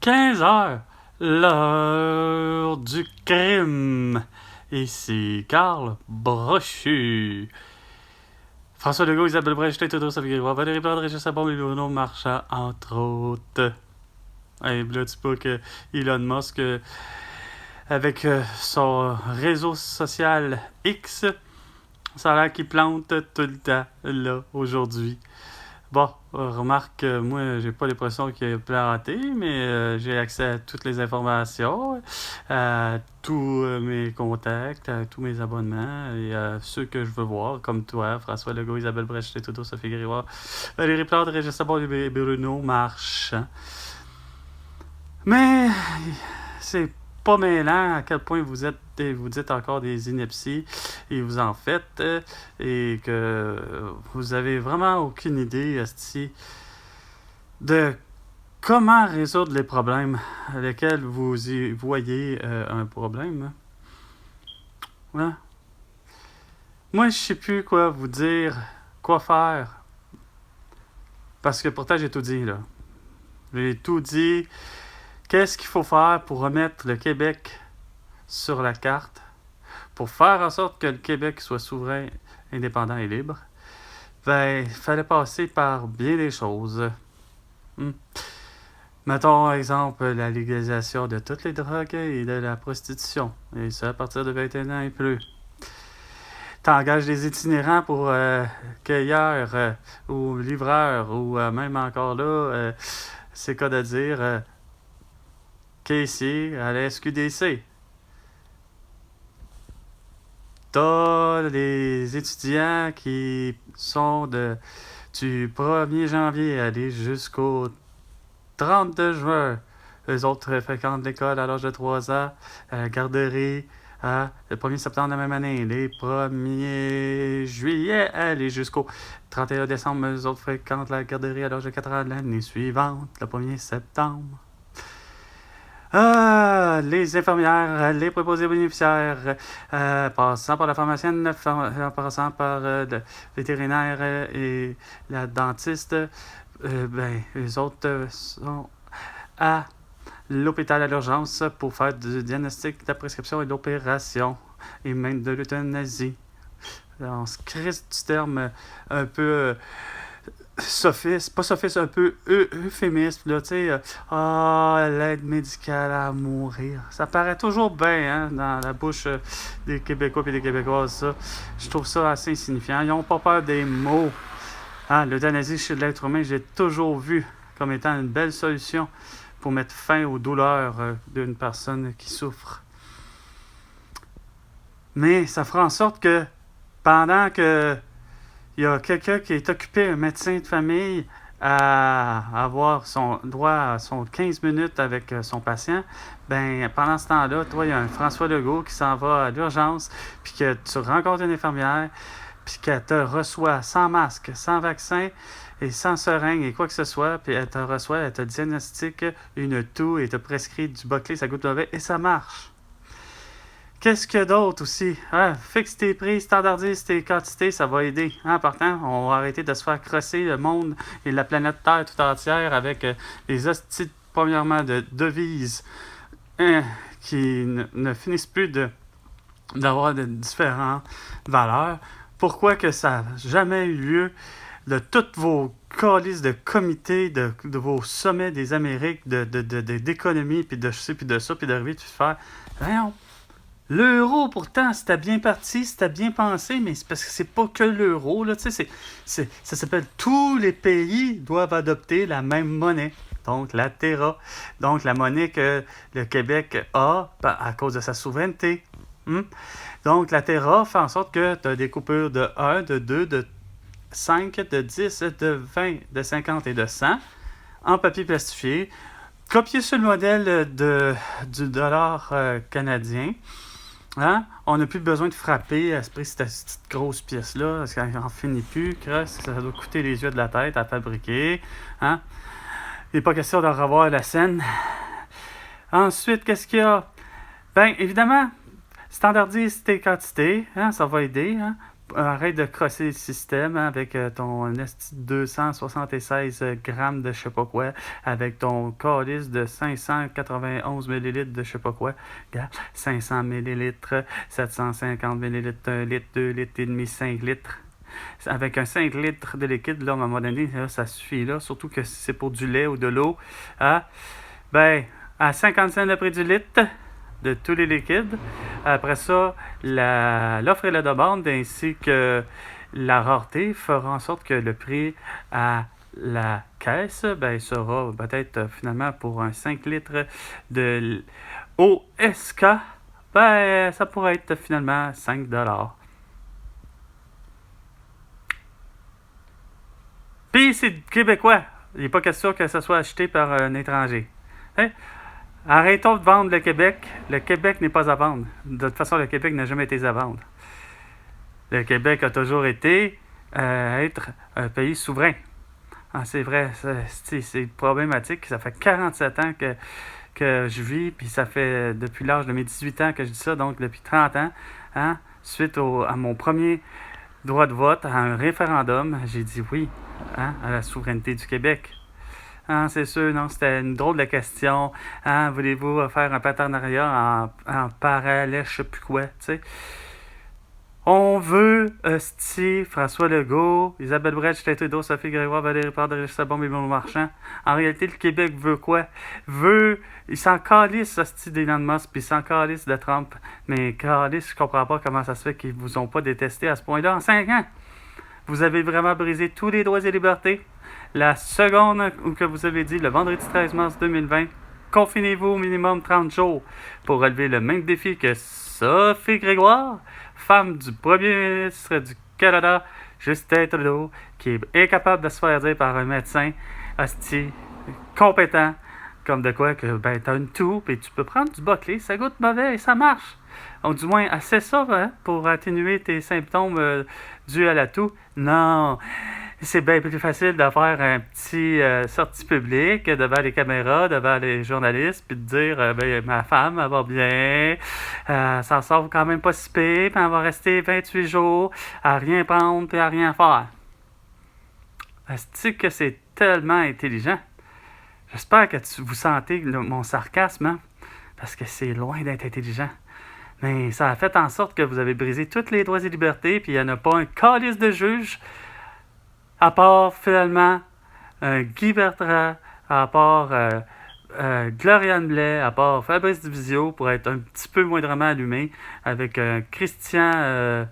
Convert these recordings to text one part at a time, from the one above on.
15 heures, l'heure du crime. Ici Carl Brochu. François Legault, Isabelle Brecht, Théodore Savigrivois, Valérie Plante, Régis Sabon et Bruno Marchand, entre autres. Et là, tu peux que Elon Musk, avec son réseau social X, ça a l'air qu'il plante tout le temps, là, aujourd'hui. Bon, remarque, moi, j'ai pas l'impression qu'il a planté, mais j'ai accès à toutes les informations, à tous mes contacts, à tous mes abonnements et à ceux que je veux voir, comme toi, François Legault, Isabelle Brecht, Théodore Sophie Grégoire, Valérie Plante, Régis Sabon et Bruno Marchand. Mais c'est pas mêlant à quel point vous dites encore des inepties et vous en faites et que vous avez vraiment aucune idée esti, de comment résoudre les problèmes à lesquels vous y voyez un problème. Ouais. Moi, je sais plus quoi vous dire, quoi faire, parce que pourtant j'ai tout dit là. J'ai tout dit. Qu'est-ce qu'il faut faire pour remettre le Québec sur la carte, pour faire en sorte que le Québec soit souverain, indépendant et libre? Ben, il fallait passer par bien des choses. Mettons, exemple, la légalisation de toutes les drogues et de la prostitution. Et ça à partir de 21 ans et plus. T'engages des itinérants pour cueilleurs ou livreurs ou même encore là, c'est cas de dire... Casey à la SQDC. T'as les étudiants qui sont du 1er janvier aller jusqu'au 32 juin. Eux autres fréquentent l'école à l'âge de 3 ans, à la garderie, le 1er septembre de la même année. Les 1er juillet, aller jusqu'au 31 décembre. Eux autres fréquentent la garderie à l'âge de 4 ans l'année suivante, le 1er septembre. Les infirmières, les préposés bénéficiaires, passant par la pharmacienne, passant par le vétérinaire et la dentiste, les autres sont à l'hôpital à l'urgence pour faire du diagnostic, de la prescription et de l'opération, et même de l'euthanasie. On se crisse du terme un peu... un peu euphémisme, là, tu sais, l'aide médicale à mourir. Ça paraît toujours bien, hein, dans la bouche des Québécois et des Québécoises, ça. Je trouve ça assez insignifiant. Ils n'ont pas peur des mots. L'euthanasie chez l'être humain, j'ai toujours vu comme étant une belle solution pour mettre fin aux douleurs d'une personne qui souffre. Mais ça fera en sorte que pendant que il y a quelqu'un qui est occupé, un médecin de famille, à avoir son droit à son 15 minutes avec son patient, ben pendant ce temps-là, toi, il y a un François Legault qui s'en va à l'urgence, puis que tu rencontres une infirmière, puis qu'elle te reçoit sans masque, sans vaccin, et sans seringue et quoi que ce soit, puis elle te reçoit, elle te diagnostique une toux et te prescrit du Boclé, ça goûte mauvais, et ça marche. Qu'est-ce que d'autre aussi? Fixe tes prix, standardise tes quantités, ça va aider. Pourtant, on va arrêter de se faire crosser le monde et la planète Terre tout entière avec les hosties, premièrement, de devises qui ne finissent plus d'avoir de différentes valeurs. Pourquoi que ça n'a jamais eu lieu de toutes vos calices de comités, de vos sommets des Amériques, d'économie, puis de ci, puis de ça, puis d'arriver, puis de faire... Voyons. L'euro, pourtant, c'était bien parti, c'était bien pensé, mais c'est parce que c'est pas que l'euro, là, tu sais, ça s'appelle tous les pays doivent adopter la même monnaie, donc la Terra, donc la monnaie que le Québec a à cause de sa souveraineté. Donc la Terra fait en sorte que tu as des coupures de 1, de 2, de 5, de 10, de 20, de 50 et de 100 en papier plastifié, copié sur le modèle du dollar canadien. On n'a plus besoin de frapper à cette petite grosse pièce-là, parce qu'elle n'en finit plus. Ça doit coûter les yeux de la tête à fabriquer. Il n'est pas question de revoir la scène. Ensuite, qu'est-ce qu'il y a? Bien, évidemment, standardise tes quantités, ça va aider. arrête de crosser le système hein, avec ton esti de 276 grammes de je sais pas quoi, avec ton calice de 591 millilitres de je sais pas quoi. Regarde, 500 millilitres, 750 millilitres, 1 litre, 2 litres et demi, 5 litres. Avec un 5 litres de liquide, là, à un moment donné, là, ça suffit, là, surtout que si c'est pour du lait ou de l'eau. Hein, ben, à 50 cents le prix du litre de tous les liquides. Après ça, l'offre et la demande ainsi que la rareté fera en sorte que le prix à la caisse ben, sera peut-être finalement pour un 5 litres de OSK, ben, ça pourrait être finalement 5 $. Puis c'est québécois. Il n'est pas question que ça soit acheté par un étranger. Hein? Arrêtons de vendre le Québec. Le Québec n'est pas à vendre. De toute façon, le Québec n'a jamais été à vendre. Le Québec a toujours été être un pays souverain. Ah, c'est vrai, c'est problématique. Ça fait 47 ans que je vis, puis ça fait depuis l'âge de mes 18 ans que je dis ça, donc depuis 30 ans, hein, suite à mon premier droit de vote, à un référendum, j'ai dit oui hein, à la souveraineté du Québec. Ah, c'est sûr, non, c'était une drôle de question. Ah, voulez-vous faire un partenariat en parallèle, je sais plus quoi, tu sais. On veut François Legault, Isabelle Brett, Justin Trudeau, Sophie Grégoire, Valérie Plante, Régis Sabon, Bébé Marchand. En réalité, le Québec veut quoi? Il s'en calisse, d'Elon Musk, puis il s'en calisse de Trump. Mais calisse, je comprends pas comment ça se fait qu'ils vous ont pas détesté à ce point-là en 5 ans. Vous avez vraiment brisé tous les droits et libertés. La seconde où que vous avez dit, le vendredi 13 mars 2020, confinez-vous au minimum 30 jours pour relever le même défi que Sophie Grégoire, femme du premier ministre du Canada, Justin Trudeau, qui est incapable de se faire dire par un médecin hostie, compétent, comme de quoi que ben t'as une toux, et tu peux prendre du Boclé, ça goûte mauvais et ça marche. Ou du moins, assez ça hein, pour atténuer tes symptômes dus à la toux. Non, c'est bien plus facile de faire un petit sortie publique devant les caméras, devant les journalistes, puis de dire ben, ma femme, elle va bien, s'en sort quand même pas si pire, puis elle va rester 28 jours à rien prendre puis à rien faire. Est-ce que c'est tellement intelligent? J'espère que vous sentez mon sarcasme, hein? Parce que c'est loin d'être intelligent. Mais ça a fait en sorte que vous avez brisé tous les droits et libertés, puis il n'y en a pas un calice de juge, à part finalement Guy Bertrand, à part Gloriane Blais, à part Fabrice Divisio, pour être un petit peu moindrement allumé, avec Christian...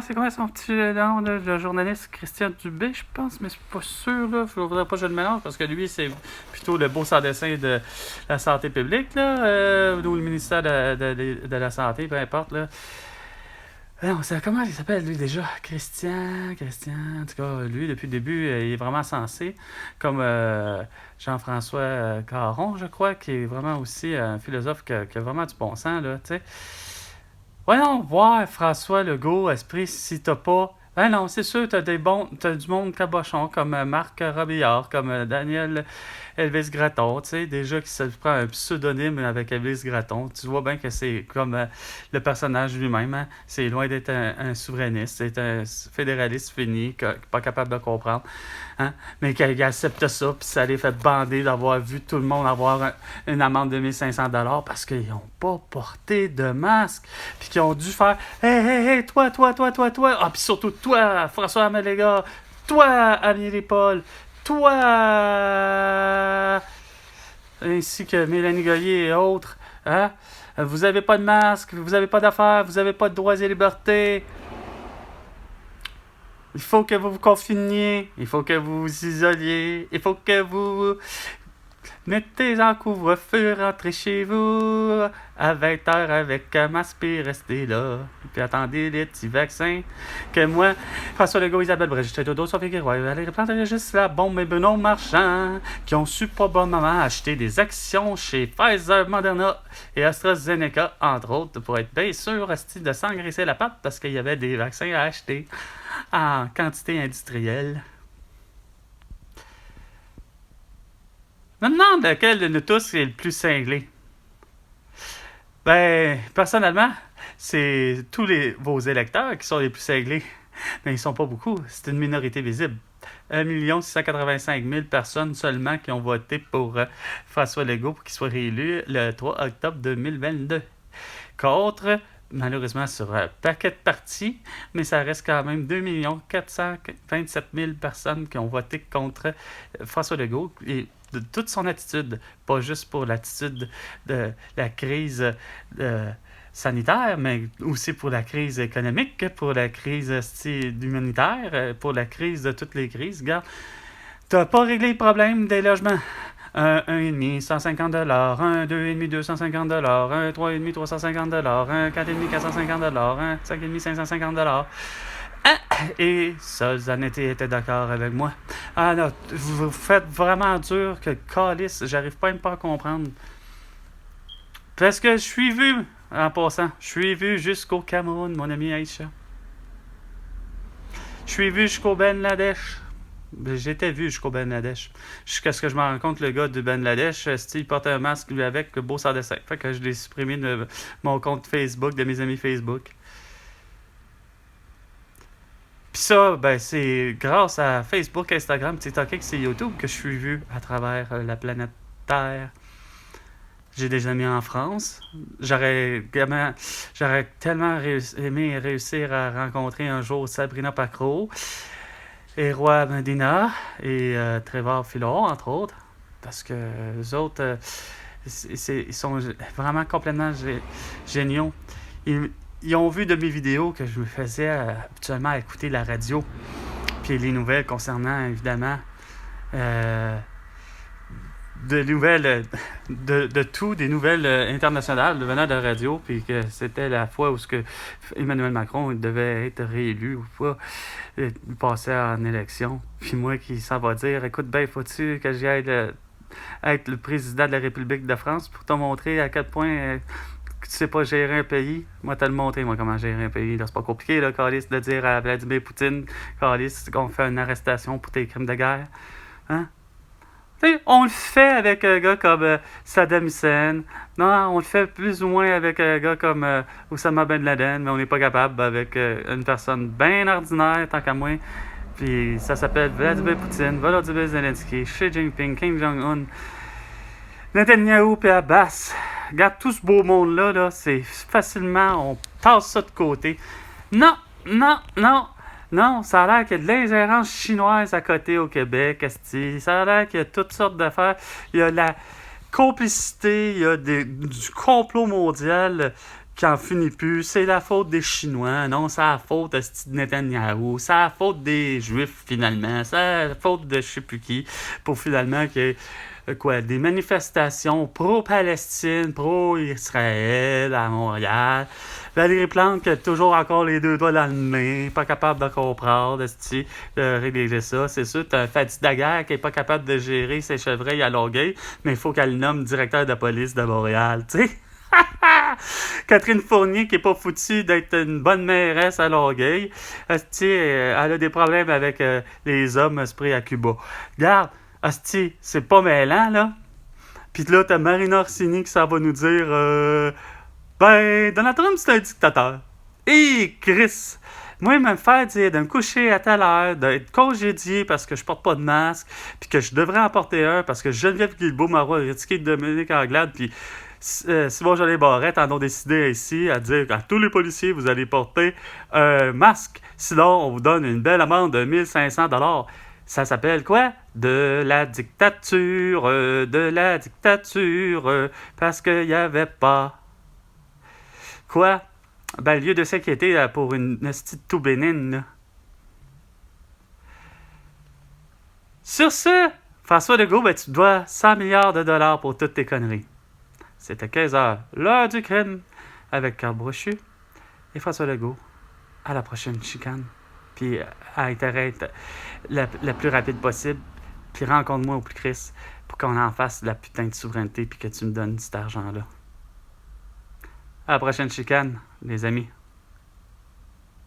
c'est quoi son petit nom, le journaliste Christian Dubé, je pense, mais je suis pas sûr, là. Je ne voudrais pas que je le mélange, parce que lui, c'est plutôt le beau sans-dessin de la santé publique, là, ou le ministère de la Santé, peu importe, là. Non, comment il s'appelle, lui, déjà? Christian, en tout cas, lui, depuis le début, il est vraiment sensé, comme Jean-François Caron, je crois, qui est vraiment aussi un philosophe qui a vraiment du bon sens, là, tu sais. Voyons voir François Legault, esprit, si t'as pas... Ben non, c'est sûr, t'as du monde cabochon, comme Marc Robillard, comme Daniel Elvis Gratton, tu sais, déjà qui se prend un pseudonyme avec Elvis Gratton. Tu vois bien que c'est comme le personnage lui-même, hein? C'est loin d'être un souverainiste, c'est un fédéraliste fini, pas capable de comprendre. Hein? Mais qu'il accepte ça, puis ça les fait bander d'avoir vu tout le monde avoir une amende de 1500 $ parce qu'ils n'ont pas porté de masque, puis qu'ils ont dû faire « Hey, toi! » Ah, puis surtout toi, François Améléga, toi, Amélie Paul, toi, ainsi que Mélanie Goyer et autres, hein? Vous n'avez pas de masque, vous n'avez pas d'affaires, vous n'avez pas de droits et libertés. Il faut que vous vous confiniez, il faut que vous vous isoliez, il faut que vous mettez en couvre-feu, rentrez chez vous à 20h avec un masque, puis restez là. Puis attendez les petits vaccins que moi, François Legault, Isabelle Brett, Justin Trudeau, Sophie Grégoire, Valérie Plante, juste la bombe et Benoît Marchand, qui ont su probablement acheter des actions chez Pfizer, Moderna et AstraZeneca, entre autres, pour être bien sûr de s'engraisser la patte parce qu'il y avait des vaccins à acheter en quantité industrielle. Maintenant, lequel de nous tous est le plus cinglé? Ben, personnellement, c'est tous vos électeurs qui sont les plus cinglés. Mais ils sont pas beaucoup. C'est une minorité visible. 1 685 000 personnes seulement qui ont voté pour François Legault pour qu'il soit réélu le 3 octobre 2022. Contre, malheureusement, sur un paquet de partis, mais ça reste quand même 2 427 000 personnes qui ont voté contre François Legault et de toute son attitude, pas juste pour l'attitude de la crise sanitaire, mais aussi pour la crise économique, pour la crise humanitaire, pour la crise de toutes les crises. Regarde, t'as pas réglé le problème des logements. Un 1,5, 150 $, un 2,5, 250 $, un 3,5, 350 $, un 4,5, 450 $, un 5,5, 550 $. Ah, et ça, Zanetti était d'accord avec moi. Ah non, vous faites vraiment dur que calice, j'arrive pas même pas à comprendre. Parce que je suis vu, en passant, je suis vu jusqu'au Cameroun, mon ami Aïcha. Je suis vu jusqu'au Bangladesh. J'étais vu jusqu'au Bangladesh. Jusqu'à ce que je me rende compte, le gars du Bangladesh, il portait un masque, lui, avec le beau sans dessin. Fait que je l'ai supprimé de mon compte Facebook, de mes amis Facebook. Puis ça, ben, c'est grâce à Facebook, Instagram, TikTok et YouTube que je suis vu à travers la planète Terre. J'ai des amis en France. J'aurais tellement aimé réussir à rencontrer un jour Sabrina Pacro et Roi Medina et Trevor Filon, entre autres. Parce que les autres, ils sont vraiment complètement géniaux. Ils ont vu de mes vidéos que je me faisais habituellement écouter la radio, puis les nouvelles concernant, évidemment, de nouvelles de tout, des nouvelles internationales venant de la radio, puis que c'était la fois où Emmanuel Macron devait être réélu ou pas, passer en élection. Puis moi qui s'en va dire, écoute, ben, faut-tu que j'y aille être le président de la République de France pour te montrer à quel point tu sais pas gérer un pays. Moi, te le montrer, moi, comment gérer un pays. Là, c'est pas compliqué, là, Carlis, de dire à Vladimir Poutine, Carlis, qu'on fait une arrestation pour tes crimes de guerre. Hein? T'sais, on le fait avec un gars comme Saddam Hussein. Non, on le fait plus ou moins avec un gars comme Osama Ben Laden, mais on n'est pas capable avec une personne bien ordinaire, tant qu'à moi. Puis ça s'appelle Vladimir Poutine, Volodymyr Zelensky, Xi Jinping, Kim Jong-un, Netanyahu et Abbas. Regarde tout ce beau monde-là, là, c'est facilement, on passe ça de côté. Non, non, non, non, ça a l'air qu'il y a de l'ingérence chinoise à côté au Québec, esti. Ça a l'air qu'il y a toutes sortes d'affaires. Il y a la complicité, il y a du complot mondial qui en finit plus. C'est la faute des Chinois. Non, c'est la faute de Netanyahou. C'est la faute des Juifs, finalement. C'est la faute de je sais plus qui. Pour finalement qu'il y ait des manifestations pro-Palestine, pro-Israël à Montréal. Valérie Plante qui a toujours encore les deux doigts dans le nez, pas capable de comprendre, de régler ça. C'est sûr, t'as un Fatih Daguerre qui est pas capable de gérer ses chevreuils à Longueuil, mais il faut qu'elle nomme directeur de police de Montréal, tu sais. Catherine Fournier qui est pas foutue d'être une bonne mairesse à Longueuil. Elle a des problèmes avec les hommes pris à Cuba. Regarde, Asti, c'est pas mêlant, là. Puis là, t'as Marina Orsini qui s'en va nous dire ben, Donald Trump, c'est un dictateur. Et Chris, moi, me faire dire de me coucher à telle heure, d'être congédié parce que je porte pas de masque, puis que je devrais en porter un parce que Geneviève Guilbeault m'a critiqué Dominique Anglade, puis Simon Joly Barrette en ont décidé ici à dire à tous les policiers, vous allez porter un masque. Sinon, on vous donne une belle amende de 1 500 $. Ça s'appelle quoi? De la dictature, parce qu'il n'y avait pas. Quoi? Ben, lieu de s'inquiéter pour une hostie tout bénigne, là. Sur ce, François Legault, ben, tu te dois 100 milliards de dollars pour toutes tes conneries. C'était 15h, l'heure du crime, avec Carl Brochu et François Legault. À la prochaine chicane. Puis à intérêt la plus rapide possible. Puis rencontre-moi au plus Chris pour qu'on en fasse de la putain de souveraineté puis que tu me donnes cet argent-là. À la prochaine chicane, les amis.